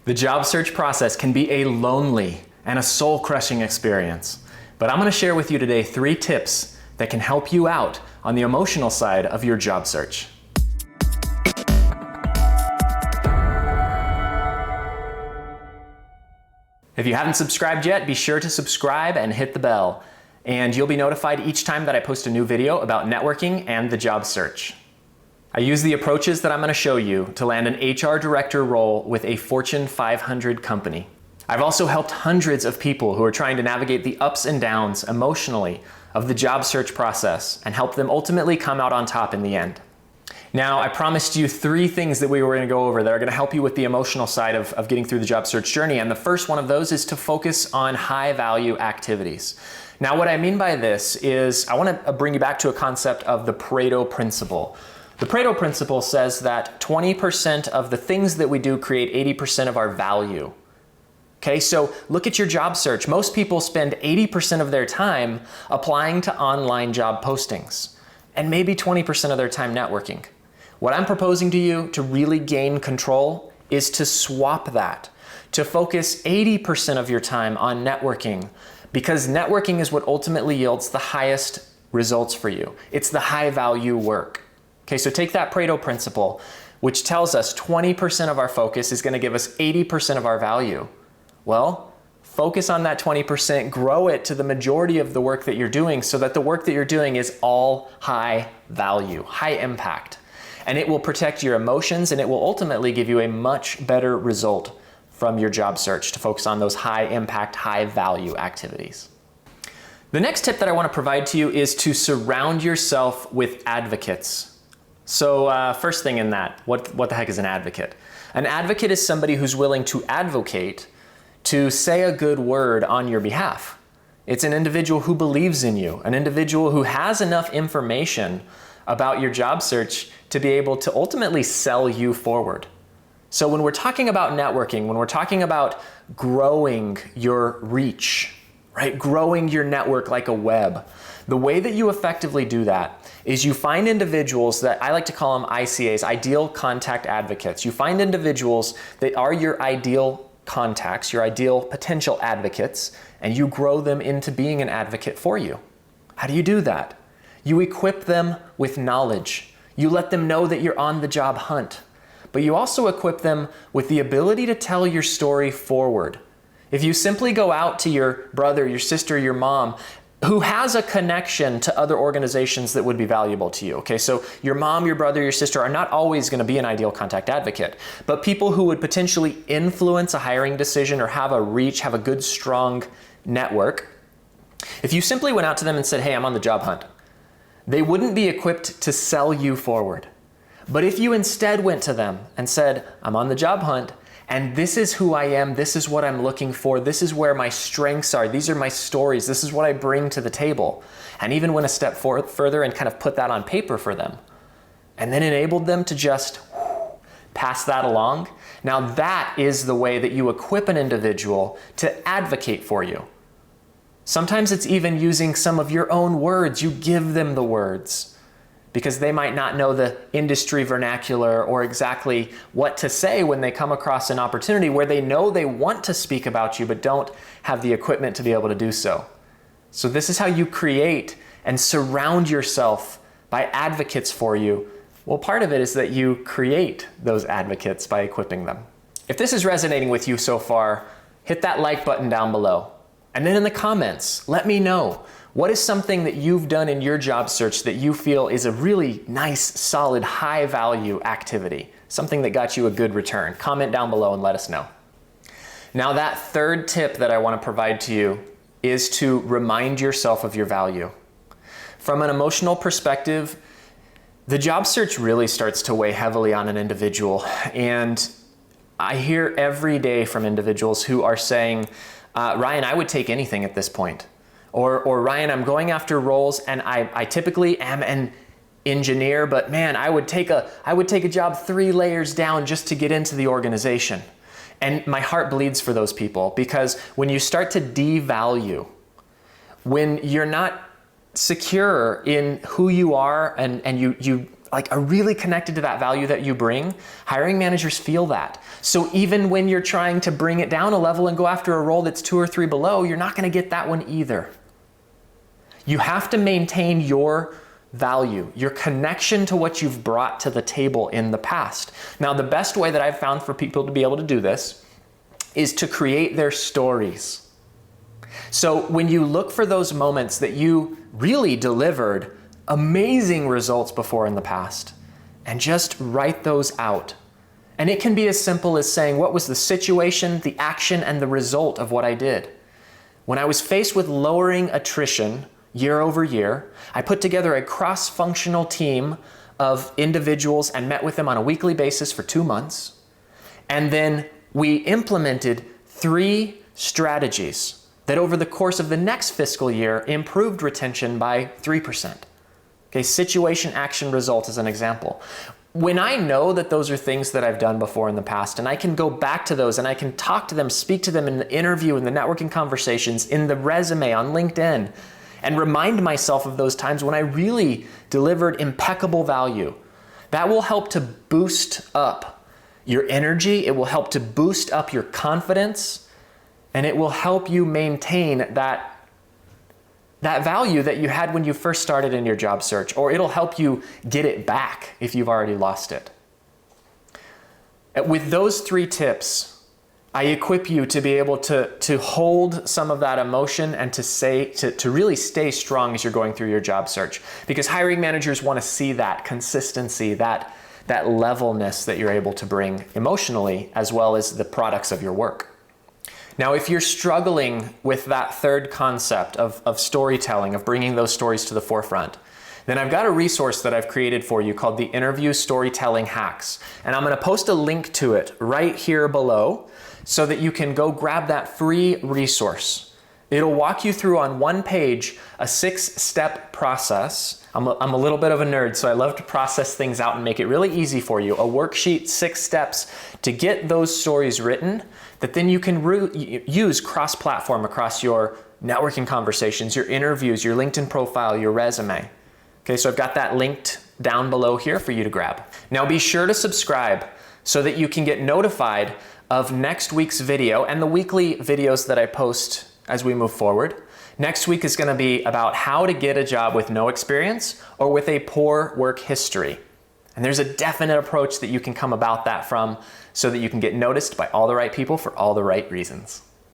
The job search process can be a lonely and a soul-crushing experience, but I'm going to share with you today 3 tips that can help you out on the emotional side of your job search. If you haven't subscribed yet, be sure to subscribe and hit the bell, and you'll be notified each time that I post a new video about networking and the job search. I use the approaches that I'm going to show you to land an HR director role with a Fortune 500 company. I've also helped hundreds of people who are trying to navigate the ups and downs emotionally of the job search process and help them ultimately come out on top in the end. Now, I promised you 3 things that we were going to go over that are going to help you with the emotional side of getting through the job search journey, and the first one of those is to focus on high-value activities. Now, what I mean by this is I want to bring you back to a concept of the Pareto Principle. The Pareto Principle says that 20% of the things that we do create 80% of our value. Okay, so look at your job search. Most people spend 80% of their time applying to online job postings and maybe 20% of their time networking. What I'm proposing to you to really gain control is to swap that, to focus 80% of your time on networking, because networking is what ultimately yields the highest results for you. It's the high value work. Okay, so take that Pareto Principle, which tells us 20% of our focus is going to give us 80% of our value. Well, focus on that 20%, grow it to the majority of the work that you're doing so that the work that you're doing is all high value, high impact. And it will protect your emotions, and it will ultimately give you a much better result from your job search to focus on those high impact, high value activities. The next tip that I want to provide to you is to surround yourself with advocates. So first thing in that, what the heck is an advocate? An advocate is somebody who's willing to advocate, to say a good word on your behalf. It's an individual who believes in you, an individual who has enough information about your job search to be able to ultimately sell you forward. So when we're talking about networking, when we're talking about growing your reach, right? Growing your network like a web, the way that you effectively do that is you find individuals that I like to call them ICAs, ideal contact advocates. You find individuals that are your ideal contacts, your ideal potential advocates, and you grow them into being an advocate for you. How do you do that? You equip them with knowledge. You let them know that you're on the job hunt, but you also equip them with the ability to tell your story forward. If you simply go out to your brother, your sister, your mom, who has a connection to other organizations that would be valuable to you. Okay, so your mom, your brother, your sister are not always going to be an ideal contact advocate, but people who would potentially influence a hiring decision or have a reach, have a good, strong network. If you simply went out to them and said, hey, I'm on the job hunt, they wouldn't be equipped to sell you forward. But if you instead went to them and said, I'm on the job hunt, and this is who I am, this is what I'm looking for, this is where my strengths are, these are my stories, this is what I bring to the table, and even went a step further and kind of put that on paper for them, and then enabled them to just pass that along, now that is the way that you equip an individual to advocate for you. Sometimes it's even using some of your own words. You give them the words, because they might not know the industry vernacular or exactly what to say when they come across an opportunity where they know they want to speak about you but don't have the equipment to be able to do so. So this is how you create and surround yourself by advocates for you. Well, part of it is that you create those advocates by equipping them. If this is resonating with you so far, hit that like button down below. And then in the comments, let me know. What is something that you've done in your job search that you feel is a really nice, solid, high value activity? Something that got you a good return. Comment down below and let us know. Now that third tip that I want to provide to you is to remind yourself of your value. From an emotional perspective, the job search really starts to weigh heavily on an individual. And I hear every day from individuals who are saying, Ryan, I would take anything at this point. Or Ryan, I'm going after roles and I typically am an engineer, but man, I would take a job 3 layers down just to get into the organization. And my heart bleeds for those people, because when you start to devalue, when you're not secure in who you are and you are really connected to that value that you bring, hiring managers feel that. So even when you're trying to bring it down a level and go after a role that's 2 or 3 below, you're not going to get that one either. You have to maintain your value, your connection to what you've brought to the table in the past. Now, the best way that I've found for people to be able to do this is to create their stories. So when you look for those moments that you really delivered amazing results before in the past, and just write those out. And it can be as simple as saying, what was the situation, the action, and the result of what I did? When I was faced with lowering attrition year over year, I put together a cross-functional team of individuals and met with them on a weekly basis for 2 months. And then we implemented 3 strategies that over the course of the next fiscal year improved retention by 3%. Okay, situation, action, result is an example. When I know that those are things that I've done before in the past, and I can go back to those and I can talk to them, speak to them in the interview, in the networking conversations, in the resume, on LinkedIn, and remind myself of those times when I really delivered impeccable value, that will help to boost up your energy, it will help to boost up your confidence, and it will help you maintain that value that you had when you first started in your job search, or it'll help you get it back if you've already lost it. With those 3 tips, I equip you to be able to hold some of that emotion and to really stay strong as you're going through your job search. Because hiring managers want to see that consistency, that levelness that you're able to bring emotionally, as well as the products of your work. Now, if you're struggling with that third concept of storytelling, of bringing those stories to the forefront, then I've got a resource that I've created for you called the Interview Storytelling Hacks. And I'm going to post a link to it right here below so that you can go grab that free resource. It'll walk you through on 1 page a 6-step process. I'm a little bit of a nerd, so I love to process things out and make it really easy for you. A worksheet, 6 steps to get those stories written that then you can use cross-platform across your networking conversations, your interviews, your LinkedIn profile, your resume. Okay, so I've got that linked down below here for you to grab. Now be sure to subscribe so that you can get notified of next week's video and the weekly videos that I post as we move forward. Next week is going to be about how to get a job with no experience or with a poor work history. And there's a definite approach that you can come about that from so that you can get noticed by all the right people for all the right reasons.